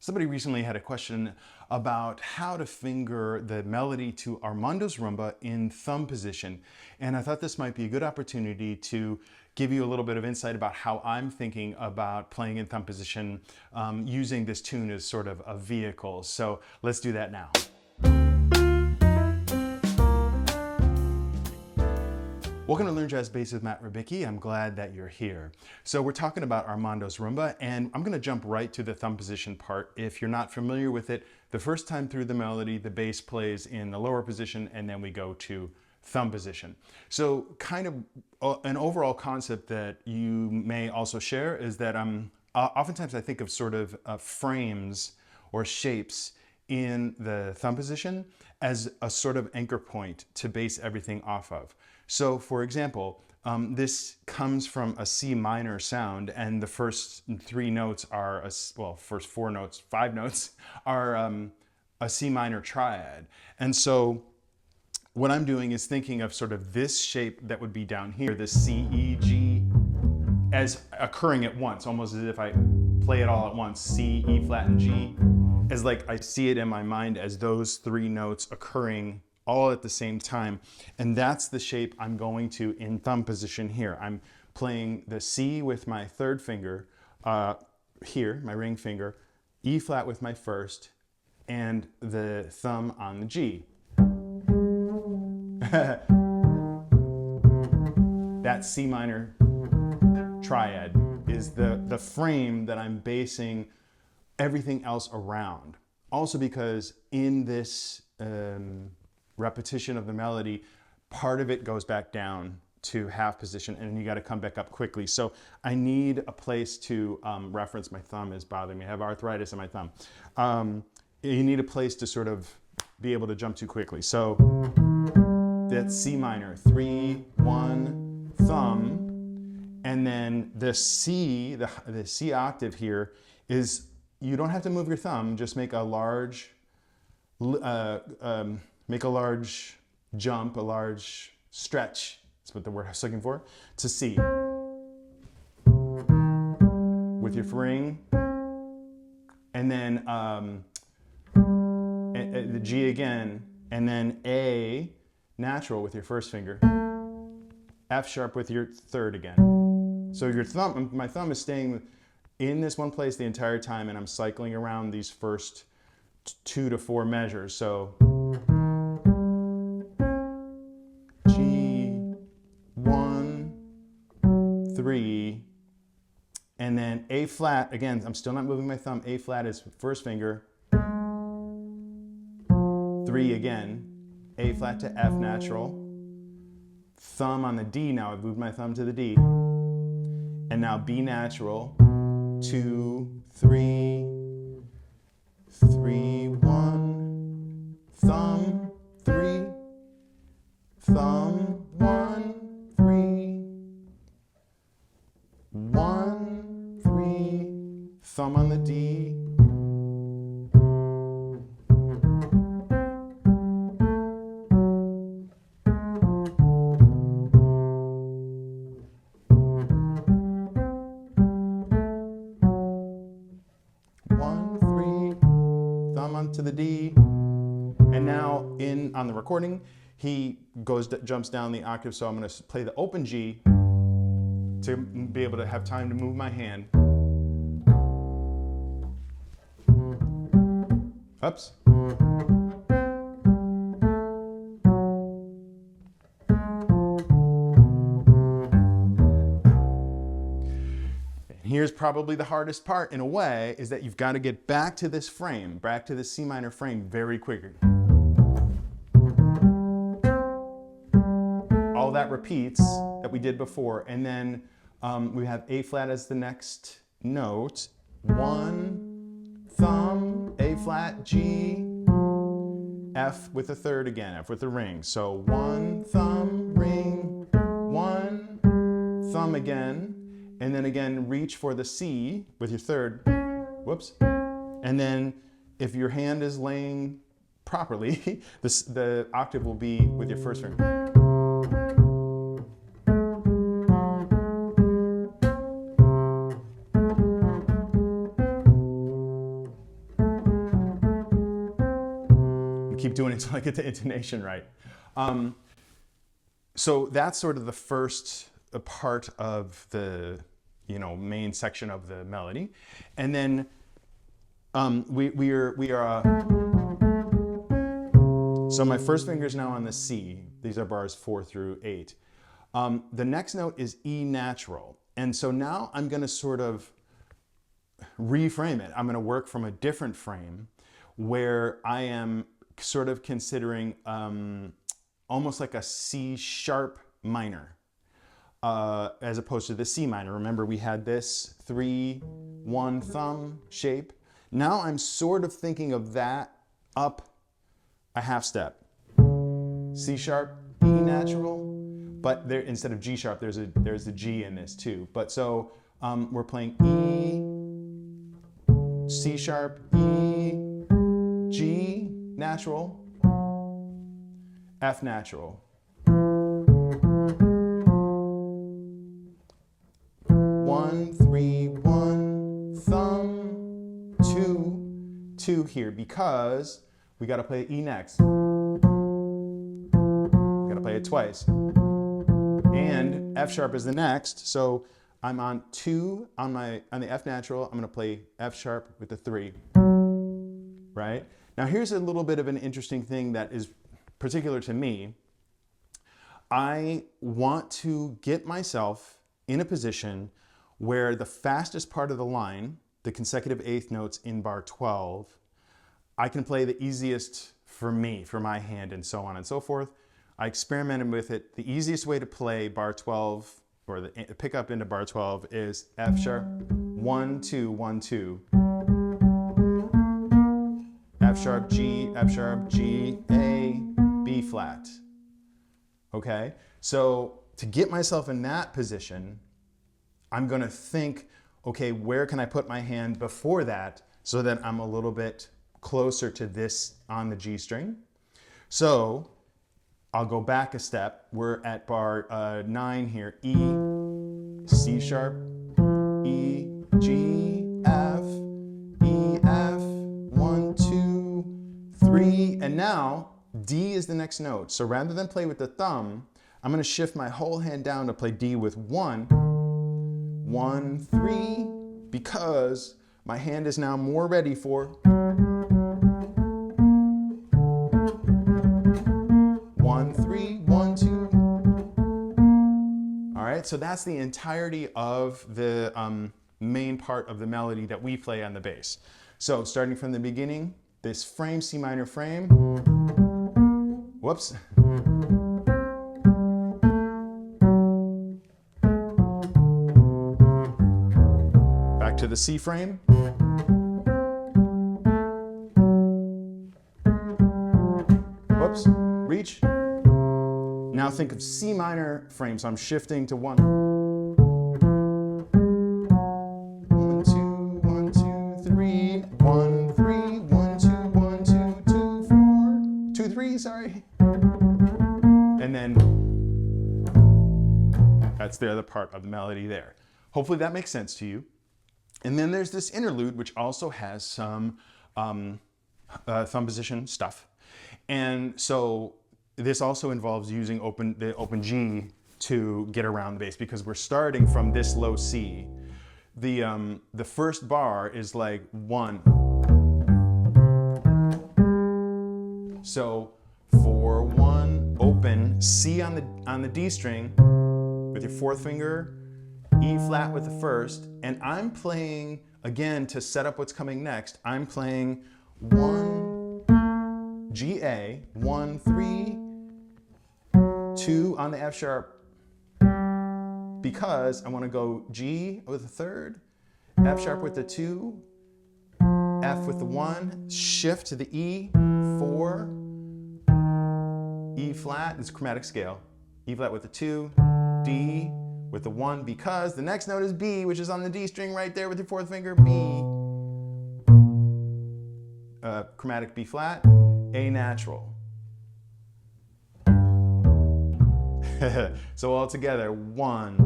Somebody recently had a question about how to finger the melody to Armando's Rumba in thumb position. And I thought this might be a good opportunity to give you a little bit of insight about how I'm thinking about playing in thumb position using this tune as sort of a vehicle. So let's do that now. Welcome to Learn Jazz Bass with Matt Rybicki. I'm glad that you're here. So we're talking about Armando's Rumba, and I'm going to jump right to the thumb position part. If you're not familiar with it, the first time through the melody, the bass plays in the lower position, and then we go to thumb position. So kind of an overall concept that you may also share is that oftentimes I think of sort of frames or shapes in the thumb position as a sort of anchor point to base everything off of. So for example, this comes from a C minor sound, and the first three notes are, first five notes are a C minor triad. And so what I'm doing is thinking of sort of this shape that would be down here, the C, E, G, as occurring at once, almost as if I play it all at once, C, E flat, and G, as like I see it in my mind as those three notes occurring all at the same time. And that's the shape I'm going to in thumb position here. I'm playing the C with my third finger here, my ring finger, E flat with my first, and the thumb on the G. That C minor triad is the frame that I'm basing everything else around. Also because in this repetition of the melody, part of it goes back down to half position, and you got to come back up quickly. So I need a place to reference. My thumb is bothering me. I have arthritis in my thumb. You need a place to sort of be able to jump to quickly. So that's C minor, 3, 1, thumb, and then the C, the C octave here is, you don't have to move your thumb, just make a large jump, a large stretch, that's what the word I was looking for, to C. With your ring, and then the G again, and then A natural with your first finger, F sharp with your third again. So your thumb, my thumb is staying in this one place the entire time, and I'm cycling around these first 2 to 4 measures. So G, 1, 3, and then A flat, again, I'm still not moving my thumb. A flat is first finger, 3 again, A flat to F natural, thumb on the D, now I've moved my thumb to the D, and now B natural, 2, 3, 3, 1, thumb, 3, thumb, 1, 3, 1, 3, thumb on the D, to the D, and now on the recording, he jumps down the octave, so I'm going to play the open G to be able to have time to move my hand. Oops. Here's probably the hardest part in a way, is that you've got to get back to this frame, back to the C minor frame very quickly. All that repeats that we did before, and then we have A flat as the next note, 1, thumb, A flat, G, F with the third again, F with the ring. So 1, thumb, ring, 1, thumb again, and then again, reach for the C with your third, whoops. And then if your hand is laying properly, the octave will be with your first finger. keep doing it until I get the intonation right. So that's sort of the first part of the, main section of the melody. And then we are so my first finger is now on the C. These are bars 4 through 8. The next note is E natural. And so now I'm going to sort of reframe it. I'm going to work from a different frame where I am sort of considering almost like a C sharp minor as opposed to the C minor. Remember, we had this 3-1 thumb shape. Now I'm sort of thinking of that up a half step. C sharp, E natural, but there, instead of G sharp, there's a G in this too. But so we're playing E, C sharp, E, G natural, F natural. 1, 3, 1, thumb, 2, 2 here because we got to play E next. We got to play it twice. And F sharp is the next, so I'm on 2 on the F natural. I'm going to play F sharp with the 3. Right? Now here's a little bit of an interesting thing that is particular to me. I want to get myself in a position where the fastest part of the line, the consecutive eighth notes in bar 12, I can play the easiest for me, for my hand, and so on and so forth. I experimented with it. The easiest way to play bar 12, or the pick up into bar 12, is F sharp, 1, 2, 1, 2. F sharp, G, A, B flat. Okay? So to get myself in that position, I'm going to think, okay, where can I put my hand before that so that I'm a little bit closer to this on the G string? So I'll go back a step. We're at bar 9 here. E, C sharp, E, G, F, E, F, 1, 2, 3, and now D is the next note. So rather than play with the thumb, I'm going to shift my whole hand down to play D with 1, 1, 3, because my hand is now more ready for 1, 3, 1, 2. All right, so that's the entirety of the main part of the melody that we play on the bass. So starting from the beginning, this frame, C minor frame, whoops. Back to the C frame. Whoops, reach. Now think of C minor frame, so I'm shifting to 1. 1, 2, 1, 2, 3, 1, 3, 1, 2, 1, 2, 2, 4, 2, 3, sorry. And then that's the other part of the melody there. Hopefully that makes sense to you. And then there's this interlude, which also has some thumb position stuff. And so this also involves using the open G to get around the bass because we're starting from this low C. The first bar is like 1. So 4, 1, open, C on the D string with your fourth finger, E flat with the first, and I'm playing, again, to set up what's coming next, I'm playing 1, G, A, 1, 3, 2 on the F sharp, because I want to go G with the third, F sharp with the 2, F with the 1, shift to the E, 4, E flat, it's chromatic scale, E flat with the 2, D with the 1, because the next note is B, which is on the D string right there with your fourth finger, B, chromatic B flat, A natural. So all together, 1.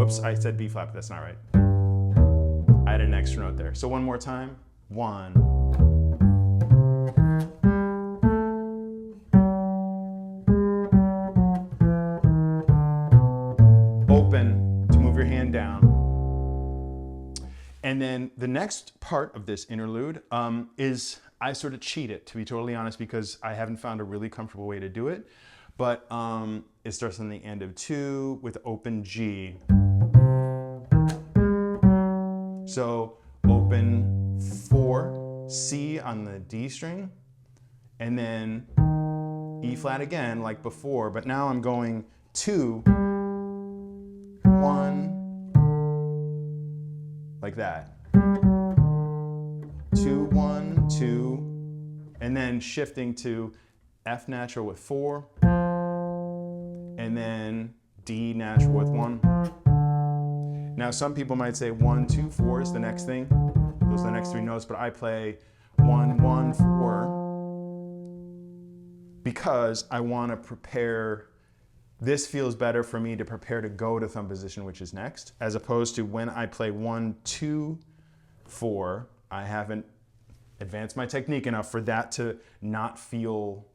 Oops, I said B flat, but that's not right. I had an extra note there. So one more time. 1. Open to move your hand down. And then the next part of this interlude is, I sort of cheat it, to be totally honest, because I haven't found a really comfortable way to do it. But it starts on the end of 2 with open G. So open 4, C on the D string, and then E flat again like before, but now I'm going 2, 1, like that. 2, 1, 2, and then shifting to F natural with 4, and then D natural with 1. Now some people might say 1, 2, 4 is the next thing. Those are the next 3 notes, but I play 1, 1, 4 because I want to prepare. This feels better for me to prepare to go to thumb position, which is next, as opposed to when I play 1, 2, 4, I haven't advanced my technique enough for that to not feel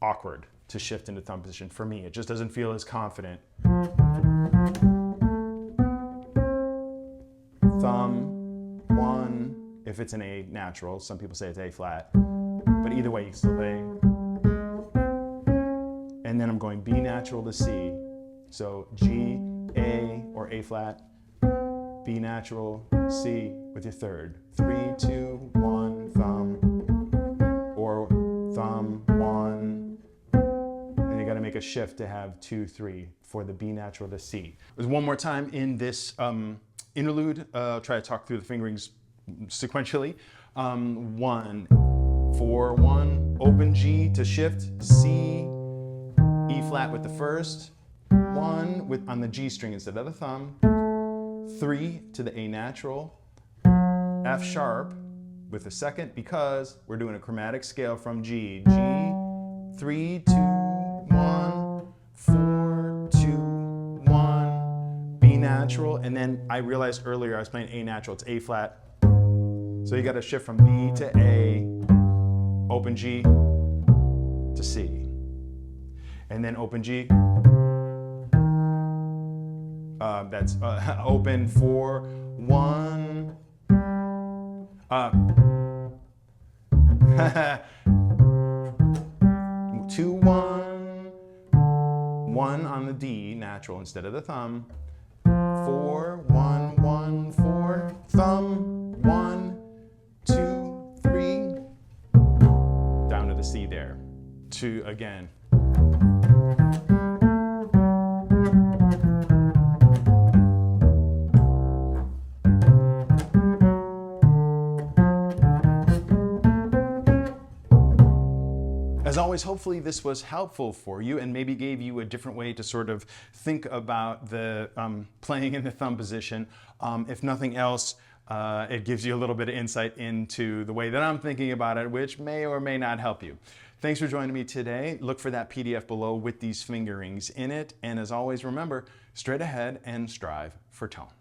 awkward to shift into thumb position. For me, it just doesn't feel as confident. Thumb, 1, if it's an A natural, some people say it's A flat, but either way you can still play. And then I'm going B natural to C. So G, A, or A flat, B natural, C with your third. 3, 2, 1, thumb, or thumb, 1. And you gotta make a shift to have 2, 3 for the B natural to C. There's one more time in this interlude. I'll try to talk through the fingerings sequentially. 1, 4, 1, open G to shift, C, E flat with the first, 1 with on the G string instead of the thumb, 3 to the A natural, F sharp with the second because we're doing a chromatic scale from G. G, 3, 2, 1, 4, 2, 1, B natural, and then I realized earlier I was playing A natural, it's A flat. So you got to shift from B to A, open G to C. And then open G, that's open 4, 1, 2, 1, 1 on the D natural instead of the thumb, 4, 1, 1, 4, thumb, 1, 2, 3, down to the C there, 2 again. As always, hopefully this was helpful for you and maybe gave you a different way to sort of think about the playing in the thumb position. If nothing else, it gives you a little bit of insight into the way that I'm thinking about it, which may or may not help you. Thanks for joining me today. Look for that PDF below with these fingerings in it. And as always, remember, straight ahead and strive for tone.